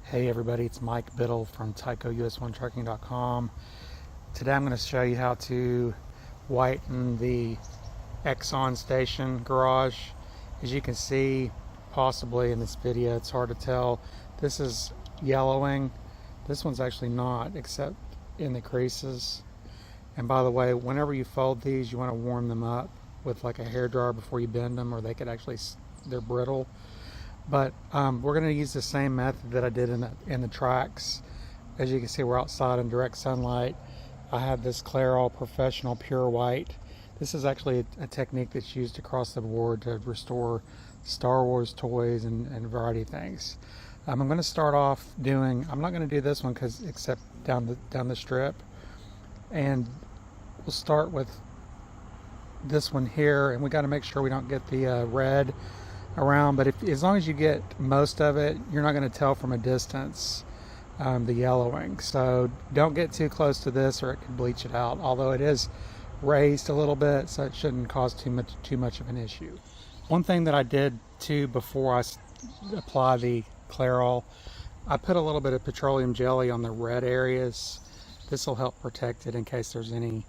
Hey everybody, it's Mike Biddle from Tyco Us1 Today I'm going to show you how to whiten the Exxon Station garage. As you can see, possibly in this video, it's hard to tell. This is yellowing. This one's actually not, except in the creases. And by the way, whenever you fold these, you want to warm them up with like a hairdryer before you bend them, or they could actually, they're brittle. But we're going to use the same method that I did in the tracks. As you can see, we're outside in direct sunlight. I have this Clairol Professional Pure White. This is actually a technique that's used across the board to restore Star Wars toys and a variety of things. I'm going to start off doing, I'm not going to do this one except down the strip. And we'll start with this one here, and we got to make sure we don't get the red around, but as long as you get most of it, you're not going to tell from a distance the yellowing. So don't get too close to this or it could bleach it out, although it is raised a little bit, so it shouldn't cause too much of an issue. One thing that I did too before I apply the Clairol, I put a little bit of petroleum jelly on the red areas. This will help protect it in case there's any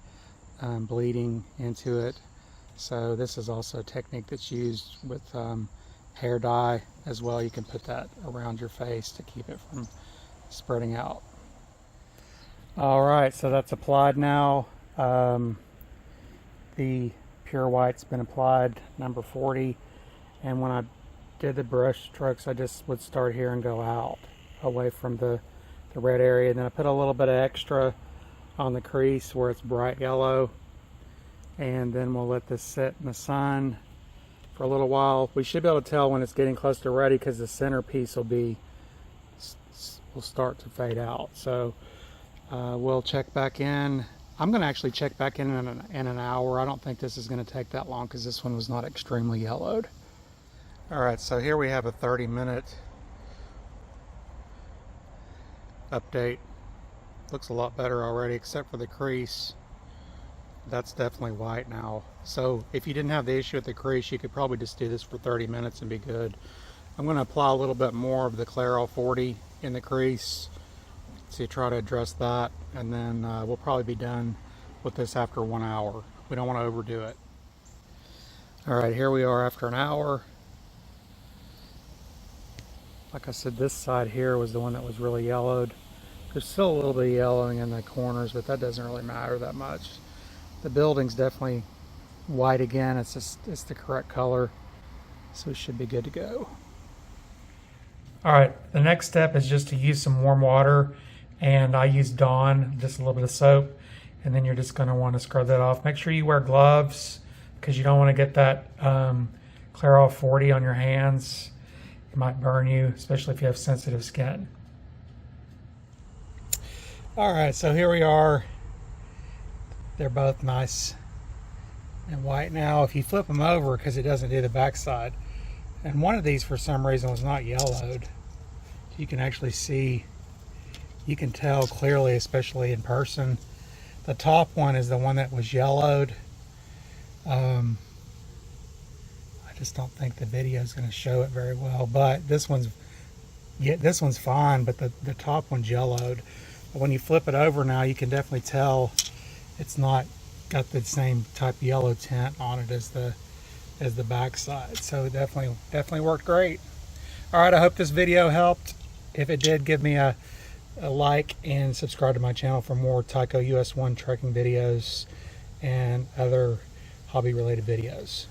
bleeding into it. So this is also a technique that's used with hair dye as well. You can put that around your face to keep it from spreading out. All right, so that's applied now. The pure white's been applied, number 40. And when I did the brush strokes, I just would start here and go out away from the red area. And then I put a little bit of extra on the crease where it's bright yellow. And then we'll let this sit in the sun for a little while. We should be able to tell when it's getting close to ready because the centerpiece will start to fade out. So we'll check back in. I'm going to actually check back in an hour. I don't think this is going to take that long because this one was not extremely yellowed. All right, so here we have a 30-minute update. Looks a lot better already, except for the crease. That's definitely white now. So if you didn't have the issue with the crease, you could probably just do this for 30 minutes and be good. I'm going to apply a little bit more of the Clairol 40 in the crease to try to address that, and then we'll probably be done with this after 1 hour. We don't want to overdo it. All right, here we are after an hour. Like I said, this side here was the one that was really yellowed. There's still a little bit of yellowing in the corners, but that doesn't really matter that much. The building's definitely white again. It's the correct color, so it should be good to go. All right, the next step is just to use some warm water, and I use Dawn, just a little bit of soap, and then you're just going to want to scrub that off. Make sure you wear gloves because you don't want to get that Clairol 40 on your hands. It might burn you, especially if you have sensitive skin. All right, so here we are. They're both nice and white now. If you flip them over, because it doesn't do the backside, and one of these for some reason was not yellowed, you can actually see, you can tell clearly, especially in person. The top one is the one that was yellowed. I just don't think the video is going to show it very well, but this one's fine, but the top one's yellowed. But when you flip it over now, you can definitely tell it's not got the same type of yellow tint on it as the back side. So it definitely worked great. All right, I hope this video helped. If it did, give me a like and subscribe to my channel for more Tyco US1 trekking videos and other hobby related videos.